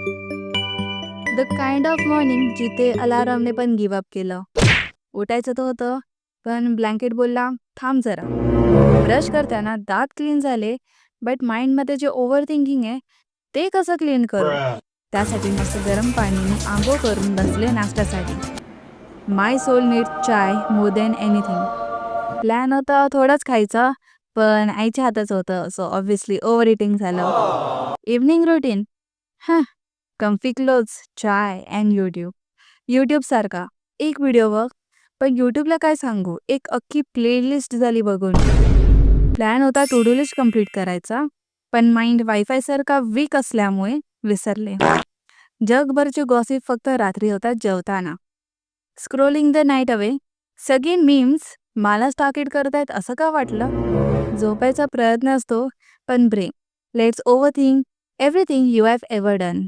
The kind of morning जिथे अलार्मने पण give up केलं. उठायचं तर होतं, पण ब्लँकेट बोलला, "थांब जरा." ब्रश करताना दात क्लीन झाले, बट माइंडमध्ये जे ओव्हर थिंकिंग आहे, ते कसं क्लीन करू? त्यासाठी मस्त गरम पाणीने अंघोळ करून बसले नाश्त्यासाठी. माय सोल नीड चाय मोर दॅन एनिथिंग. प्लॅन होता थोडाच खायचा, पण आईच्या हाताचं होतं, सो ऑब्व्हियसली ओव्हर इटिंग झालं. Evening routine comfy clothes, chai and YouTube. YouTube सारखा एक व्हिडिओ बघ, पण यूट्यूबला काय सांगू, एक अख्खी प्लेलिस्ट झाली बघून. प्लॅन होता टू डू लिस्ट कम्प्लीट करायचा, पण माइंड वायफाय सारखा वीक असल्यामुळे विसरले. जगभरचे गॉसिप फक्त रात्री होतात जेवताना. Scrolling the night away. सगळे मीम्स मलाच टार्गेट करतायत असं का वाटलं? झोपायचा प्रयत्न असतो, पण brain let's over think everything you have ever done.